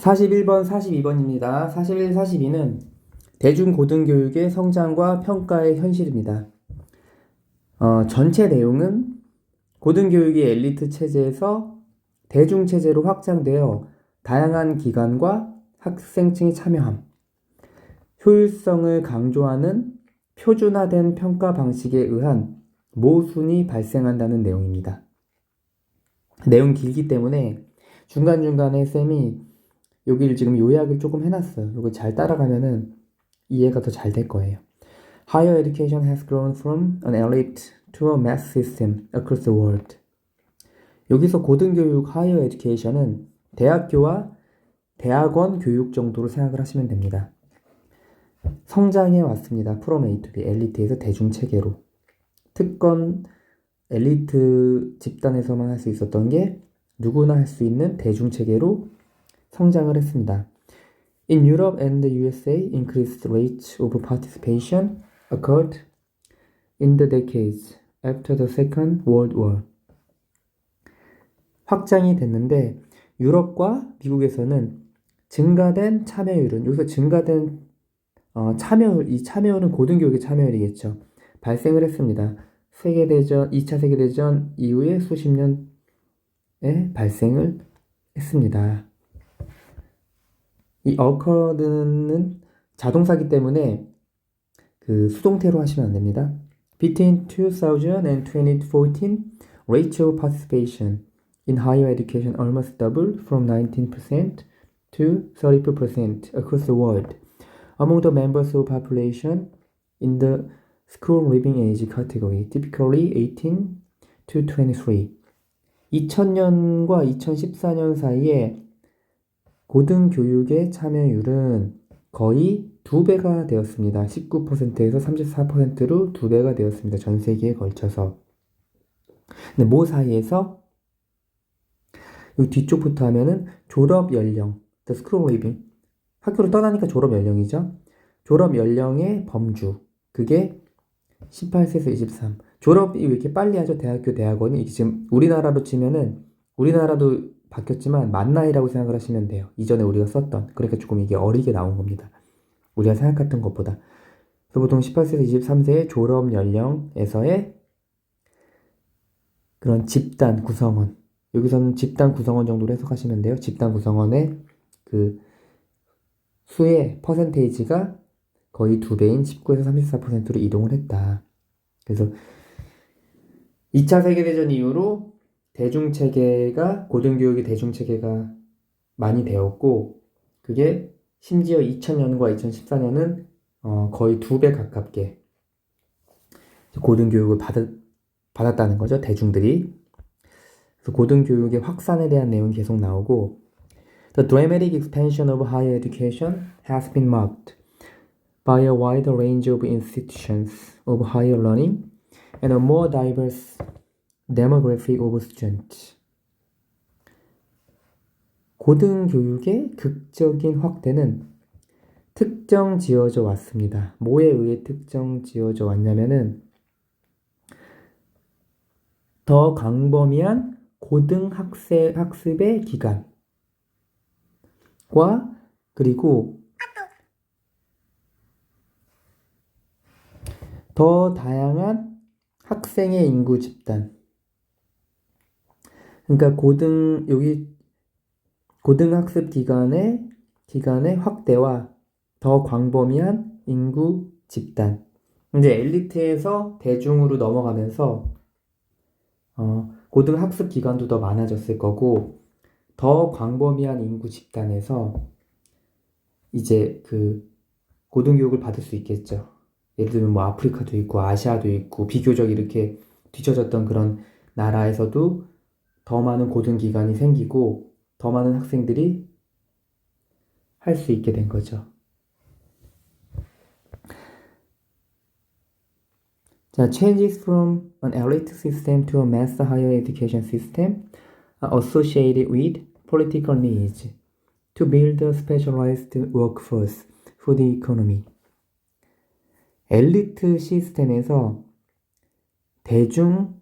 41번, 42번입니다. 41, 42는 대중고등교육의 성장과 평가의 현실입니다. 전체 내용은 고등교육이 엘리트 체제에서 대중체제로 확장되어 다양한 기관과 학생층이 참여함, 효율성을 강조하는 표준화된 평가 방식에 의한 모순이 발생한다는 내용입니다. 내용 길기 때문에 중간중간에 쌤이 여기를 지금 요약을 조금 해놨어요. 이거 잘 따라가면은 이해가 더 잘 될 거예요. Higher education has grown from an elite to a mass system across the world. 여기서 고등교육 higher education은 대학교와 대학원 교육 정도로 생각을 하시면 됩니다. 성장해 왔습니다. from A to B, 엘리트에서 대중체계로. 특권 엘리트 집단에서만 할 수 있었던 게 누구나 할 수 있는 대중체계로 성장을 했습니다. In Europe and the USA, increased rates of participation occurred in the decades after the Second World War. 확장이 됐는데 유럽과 미국에서는 증가된 참여율은, 여기서 증가된 참여율, 이 참여율은 고등교육의 참여율이겠죠. 발생을 했습니다. 세계대전, 2차 세계대전 이후에 수십 년에 발생을 했습니다. 이 occurred는 자동사기 때문에 그 수동태로 하시면 안 됩니다. Between 2000 and 2014, rate of participation in higher education almost doubled from 19% to 34% across the world among the members of population in the school leaving age category, typically 18 to 23. 2000년과 2014년 사이에 고등교육의 참여율은 거의 2배가 되었습니다. 19%에서 34%로 2배가 되었습니다. 전 세계에 걸쳐서. 근데 뭐 사이에서? 이 뒤쪽부터 하면은 졸업 연령, the school leaving. 학교를 떠나니까 졸업 연령이죠. 졸업 연령의 범주. 그게 18세에서 23. 졸업이 왜 이렇게 빨리 하죠? 대학교, 대학원이. 이게 지금 우리나라로 치면은, 우리나라도 바뀌었지만 만 나이라고 생각을 하시면 돼요. 이전에 우리가 썼던. 그러니까 조금 이게 어리게 나온 겁니다. 우리가 생각했던 것보다. 그래서 보통 18세에서 23세의 졸업 연령에서의 그런 집단 구성원. 여기서는 집단 구성원 정도로 해석하시면 돼요. 집단 구성원의 그 수의 퍼센테이지가 거의 2배인 19에서 34%로 이동을 했다. 그래서 2차 세계대전 이후로 대중체계가, 고등교육이 대중체계가 많이 되었고, 그게 심지어 2000년과 2014년은 거의 2배 가깝게 고등교육을 받았다는 거죠, 대중들이. 그래서 고등교육의 확산에 대한 내용이 계속 나오고, The dramatic expansion of higher education has been marked by a wider range of institutions of higher learning and a more diverse demographic of students. 고등교육의 극적인 확대는 특정 지어져 왔습니다. 뭐에 의해 특정 지어져 왔냐면은 더 광범위한 고등학습의 기간과 그리고 더 다양한 학생의 인구 집단. 그러니까 고등학습 기간의 확대와 더 광범위한 인구 집단. 이제 엘리트에서 대중으로 넘어가면서 고등학습 기간도 더 많아졌을 거고, 더 광범위한 인구 집단에서 이제 그 고등교육을 받을 수 있겠죠. 예를 들면 뭐 아프리카도 있고 아시아도 있고 비교적 이렇게 뒤처졌던 그런 나라에서도 더 많은 고등기관이 생기고 더 많은 학생들이 할 수 있게 된 거죠. 자, changes from an elite system to a mass higher education system are associated with political needs to build a specialized workforce for the economy. 엘리트 시스템에서 대중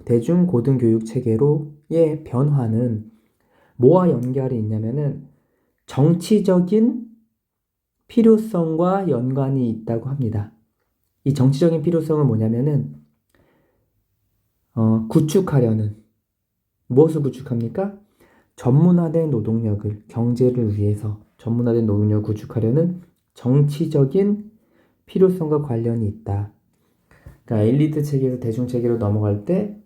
대중고등교육 체계로의 변화는 뭐와 연결이 있냐면은 정치적인 필요성과 연관이 있다고 합니다. 이 정치적인 필요성은 뭐냐면은 무엇을 구축합니까? 전문화된 노동력을 경제를 위해서 전문화된 노동력을 구축하려는 정치적인 필요성과 관련이 있다. 그러니까 엘리트 체계에서 대중 체계로 넘어갈 때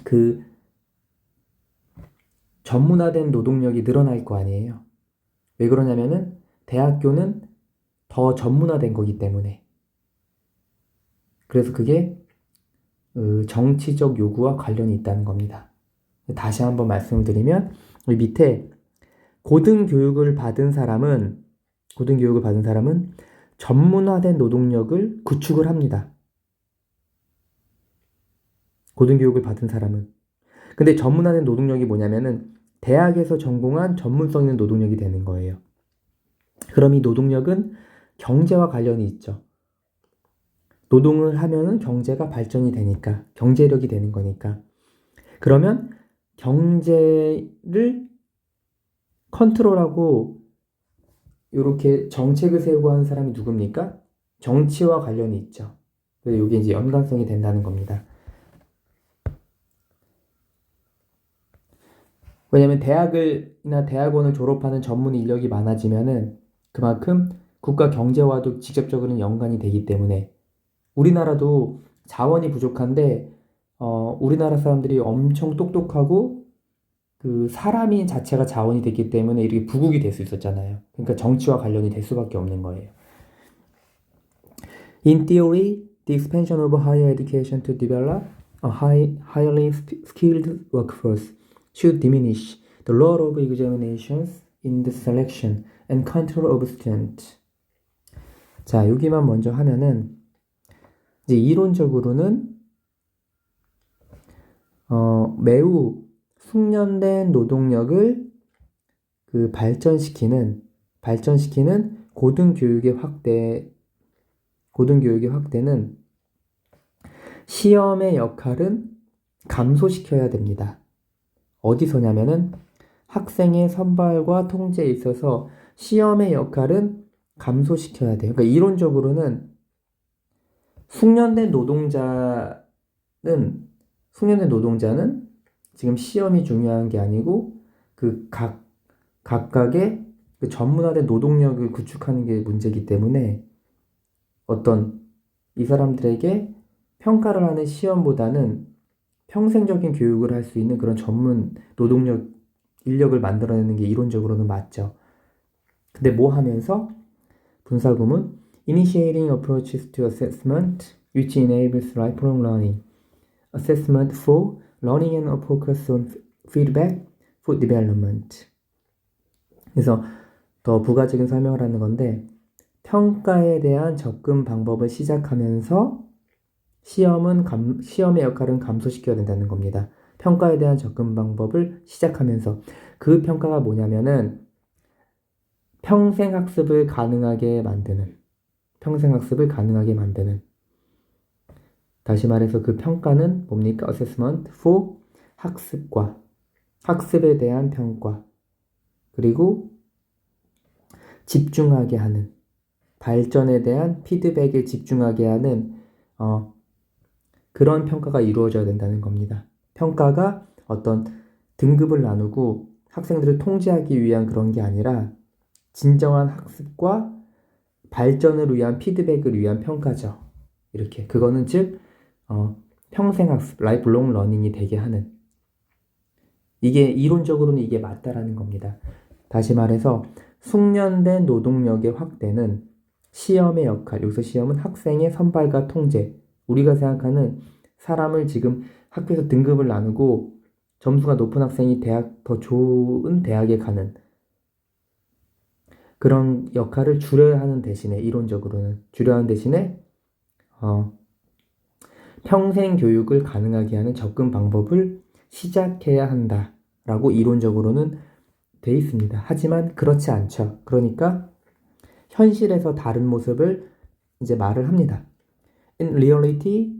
그 전문화된 노동력이 늘어날 거 아니에요. 왜 그러냐면은 대학교는 더 전문화된 거기 때문에. 그래서 그게 정치적 요구와 관련이 있다는 겁니다. 다시 한번 말씀을 드리면 여기 밑에 고등교육을 받은 사람은 전문화된 노동력을 구축을 합니다. 고등교육을 받은 사람은. 근데 전문화된 노동력이 뭐냐면은 대학에서 전공한 전문성 있는 노동력이 되는 거예요. 그럼 이 노동력은 경제와 관련이 있죠. 노동을 하면은 경제가 발전이 되니까, 경제력이 되는 거니까. 그러면 경제를 컨트롤하고 이렇게 정책을 세우고 하는 사람이 누굽니까? 정치와 관련이 있죠. 그래서 이게 이제 연관성이 된다는 겁니다. 왜냐면 대학원을 졸업하는 전문 인력이 많아지면은 그만큼 국가 경제와도 직접적으로는 연관이 되기 때문에 우리나라도 자원이 부족한데 우리나라 사람들이 엄청 똑똑하고 그 사람이 자체가 자원이 됐기 때문에 이렇게 부국이 될 수 있었잖아요. 그러니까 정치와 관련이 될 수밖에 없는 거예요. In theory, the expansion of higher education to develop a highly skilled workforce should diminish the role of examinations in the selection and control of students. 자, 여기만 먼저 하면은 이제 이론적으로는 매우 숙련된 노동력을 발전시키는 고등교육의 확대는 시험의 역할은 감소시켜야 됩니다. 어디서냐면은 학생의 선발과 통제에 있어서 시험의 역할은 감소시켜야 돼요. 그러니까 이론적으로는 숙련된 노동자는 지금 시험이 중요한 게 아니고 각각의 전문화된 노동력을 구축하는 게 문제이기 때문에 이 사람들에게 평가를 하는 시험보다는 평생적인 교육을 할 수 있는 그런 전문 인력을 만들어내는 게 이론적으로는 맞죠. 근데 뭐 하면서 분사구문 Initiating approaches to assessment which enables lifelong learning. Assessment for learning and a focus on feedback for development. 그래서 더 부가적인 설명을 하는 건데 평가에 대한 접근 방법을 시작하면서 시험의 역할은 감소시켜야 된다는 겁니다. 평가에 대한 접근 방법을 시작하면서 그 평가가 뭐냐면은 평생 학습을 가능하게 만드는 다시 말해서 그 평가는 뭡니까? Assessment for 학습에 대한 평가 그리고 집중하게 하는 발전에 대한 피드백에 집중하게 하는 그런 평가가 이루어져야 된다는 겁니다. 평가가 어떤 등급을 나누고 학생들을 통제하기 위한 그런 게 아니라 진정한 학습과 발전을 위한 피드백을 위한 평가죠. 이렇게 그거는 즉 평생 학습, 라이프롱 러닝이 되게 하는 이게 이론적으로는 이게 맞다라는 겁니다. 다시 말해서 숙련된 노동력의 확대는 시험의 역할, 여기서 시험은 학생의 선발과 통제, 우리가 생각하는 사람을 지금 학교에서 등급을 나누고 점수가 높은 학생이 더 좋은 대학에 가는 그런 역할을 줄여야 하는 대신에 평생 교육을 가능하게 하는 접근 방법을 시작해야 한다라고 이론적으로는 돼 있습니다. 하지만 그렇지 않죠. 그러니까 현실에서 다른 모습을 이제 말을 합니다. In reality,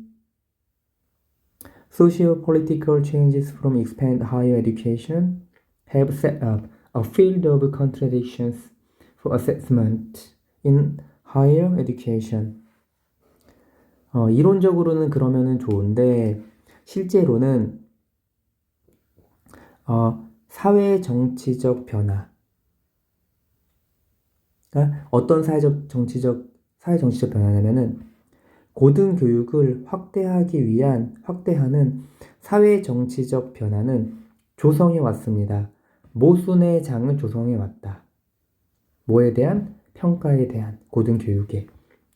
Socio-political changes from expand higher education have set up a field of contradictions for assessment in higher education. 이론적으로는 그러면은 좋은데 실제로는 사회 정치적 변화, 그러니까 어떤 사회 정치적 변화냐면은 고등교육을 확대하는 사회 정치적 변화는 조성해 왔습니다. 모순의 장을 조성해 왔다. 뭐에 대한? 평가에 대한, 고등교육에.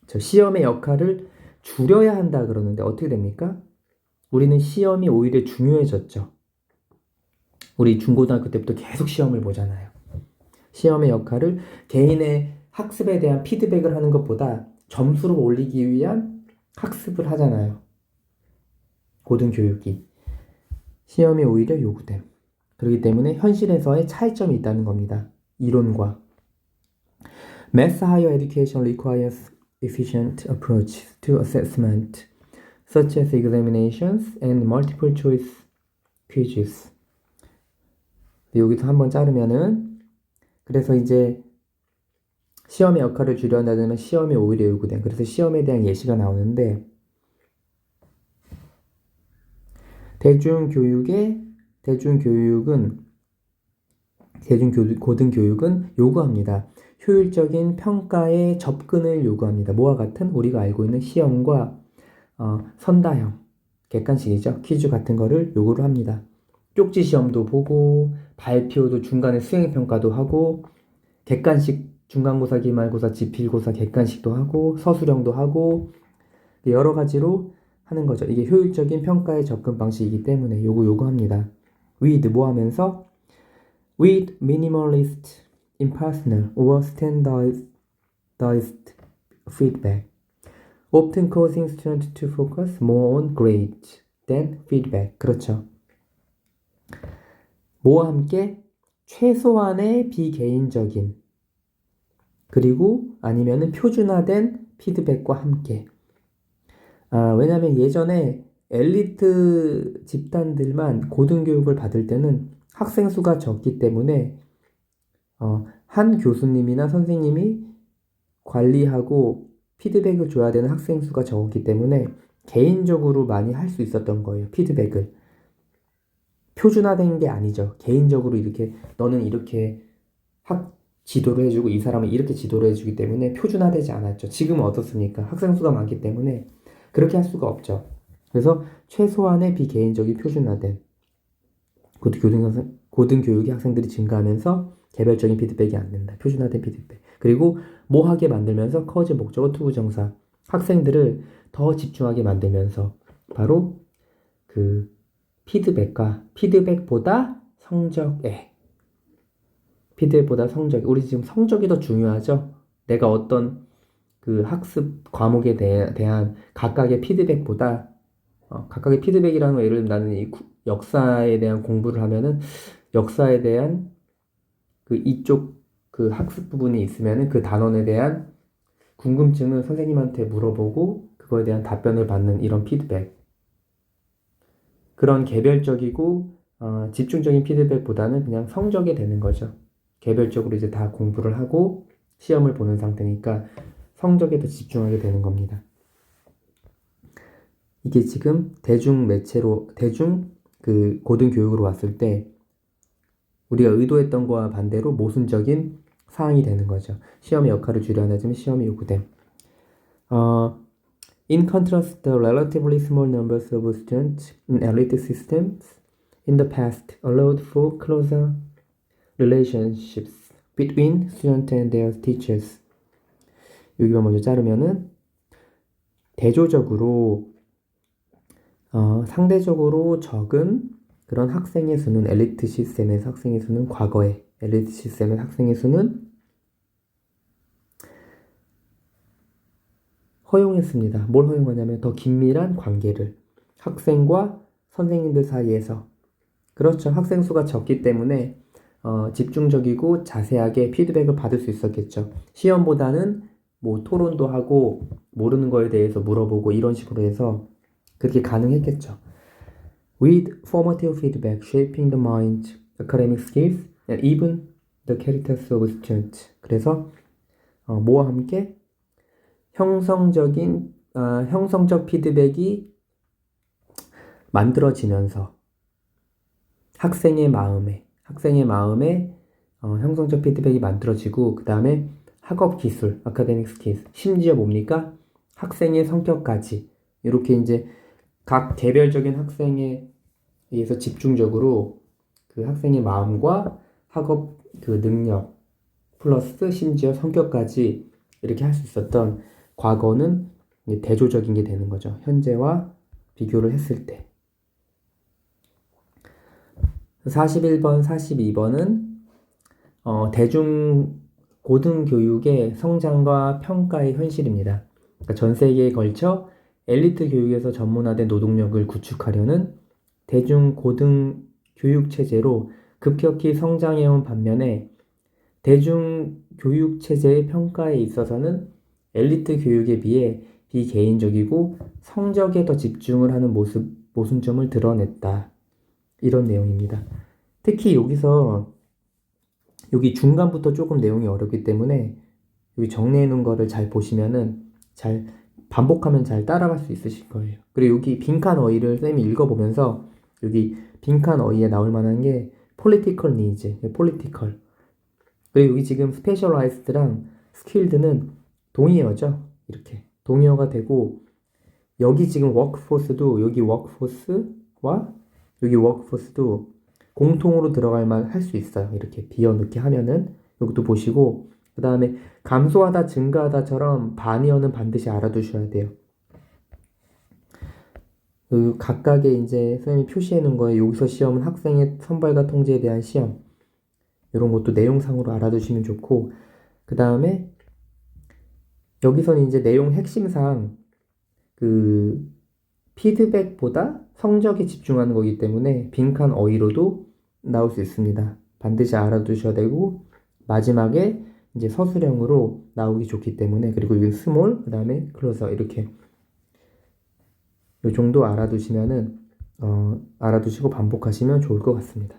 시험의 역할을 줄여야 한다 그러는데 어떻게 됩니까? 우리는 시험이 오히려 중요해졌죠. 우리 중고등학교 때부터 계속 시험을 보잖아요. 시험의 역할을 개인의 학습에 대한 피드백을 하는 것보다 점수를 올리기 위한 학습을 하잖아요. 고등교육이. 시험이 오히려 요구됨. 그렇기 때문에 현실에서의 차이점이 있다는 겁니다. 이론과. Mass higher education requires efficient approach to assessment, such as examinations and multiple choice quizzes. 여기서 한번 자르면은, 그래서 이제 시험의 역할을 줄여한다면 시험이 오히려 요구됨. 그래서 시험에 대한 예시가 나오는데, 고등교육은 요구합니다. 효율적인 평가에 접근을 요구합니다. 뭐와 같은? 우리가 알고 있는 시험과 선다형, 객관식이죠. 퀴즈 같은 거를 요구를 합니다. 쪽지 시험도 보고 발표도 중간에 수행평가도 하고 객관식 중간고사, 기말고사, 지필고사 객관식도 하고 서술형도 하고 여러 가지로 하는 거죠. 이게 효율적인 평가의 접근 방식이기 때문에 요구합니다. with 뭐 하면서? with minimalist, impersonal or standardized feedback, often causing students to focus more on grades than feedback. 그렇죠. 뭐와 함께? 최소한의 비개인적인 그리고 아니면은 표준화된 피드백과 함께. 왜냐면 예전에 엘리트 집단들만 고등교육을 받을 때는 학생 수가 적기 때문에 한 교수님이나 선생님이 관리하고 피드백을 줘야 되는 학생 수가 적었기 때문에 개인적으로 많이 할 수 있었던 거예요. 피드백을. 표준화된 게 아니죠. 개인적으로 이렇게 너는 이렇게 지도를 해주고 이 사람은 이렇게 지도를 해주기 때문에 표준화되지 않았죠. 지금은 어떻습니까? 학생 수가 많기 때문에 그렇게 할 수가 없죠. 그래서 최소한의 비개인적인 표준화된 고등교육의 학생들이 증가하면서 개별적인 피드백이 안 된다. 표준화된 피드백. 그리고 모하게 만들면서 커즈, 목적어, 투부, 정사. 학생들을 더 집중하게 만들면서 바로 그 피드백보다 성적에. 피드백보다 성적. 우리 지금 성적이 더 중요하죠? 내가 어떤 그 학습 과목에 대한 각각의 피드백보다 각각의 피드백이라는 거 예를 들면 나는 이 역사에 대한 공부를 하면은 역사에 대한 그 이쪽 그 학습 부분이 있으면은 그 단원에 대한 궁금증을 선생님한테 물어보고 그거에 대한 답변을 받는 이런 피드백. 그런 개별적이고 집중적인 피드백보다는 그냥 성적이 되는 거죠. 개별적으로 이제 다 공부를 하고 시험을 보는 상태니까 성적에 더 집중하게 되는 겁니다. 이게 지금 대중 그 고등교육으로 왔을 때 우리가 의도했던 거와 반대로 모순적인 사항이 되는 거죠. 시험의 역할을 줄여나자면 시험이 요구됨. In contrast, the relatively small numbers of students in elite systems in the past allowed for closer relationships between students and their teachers. 여기만 먼저 자르면은 대조적으로 상대적으로 적은 그런 학생의 수는 엘리트 시스템에서 학생의 수는 과거에 엘리트 시스템의 학생의 수는 허용했습니다. 뭘 허용하냐면 더 긴밀한 관계를 학생과 선생님들 사이에서. 그렇죠. 학생 수가 적기 때문에 집중적이고 자세하게 피드백을 받을 수 있었겠죠. 시험보다는 뭐 토론도 하고 모르는 거에 대해서 물어보고 이런 식으로 해서 그렇게 가능했겠죠. with formative feedback shaping the mind, academic skills, and even the characters of students. 그래서 뭐와 함께 형성적 피드백이 만들어지면서 학생의 마음에 형성적 피드백이 만들어지고 그 다음에 학업 기술, academic skills, 심지어 뭡니까? 학생의 성격까지 이렇게 이제 각 개별적인 학생에 의해서 집중적으로 그 학생의 마음과 학업 그 능력 플러스 심지어 성격까지 이렇게 할 수 있었던 과거는 대조적인 게 되는 거죠. 현재와 비교를 했을 때. 41번, 42번은 대중 고등교육의 성장과 평가의 현실입니다. 그러니까 전 세계에 걸쳐 엘리트 교육에서 전문화된 노동력을 구축하려는 대중 고등교육 체제로 급격히 성장해온 반면에 대중 교육 체제의 평가에 있어서는 엘리트 교육에 비해 비개인적이고 성적에 더 집중을 하는 모순점을 드러냈다. 이런 내용입니다. 특히 여기서 여기 중간부터 조금 내용이 어렵기 때문에 여기 정리해 놓은 거를 잘 보시면은 잘 반복하면 잘 따라갈 수 있으실 거예요. 그리고 여기 빈칸 어휘를 쌤이 읽어보면서 여기 빈칸 어휘에 나올 만한 게 political needs, political. 그리고 여기 지금 specialized랑 skilled는 동의어죠. 이렇게 동의어가 되고 여기 지금 workforce도 여기 workforce와 여기 workforce도 공통으로 들어갈 만 할 수 있어요. 이렇게 비어넣기 하면은 여기도 보시고 그 다음에 감소하다 증가하다처럼 반의어는 반드시 알아두셔야 돼요. 그 각각의 이제 선생님이 표시해 놓은 거에 여기서 시험은 학생의 선발과 통제에 대한 시험 이런 것도 내용상으로 알아두시면 좋고 그 다음에 여기서는 이제 내용 핵심상 그 피드백보다 성적에 집중하는 거기 때문에 빈칸 어휘로도 나올 수 있습니다. 반드시 알아두셔야 되고 마지막에 이제 서술형으로 나오기 좋기 때문에 그리고 여기 스몰 그 다음에 클로저 이렇게 이 정도 알아두시면은 알아두시고 반복하시면 좋을 것 같습니다.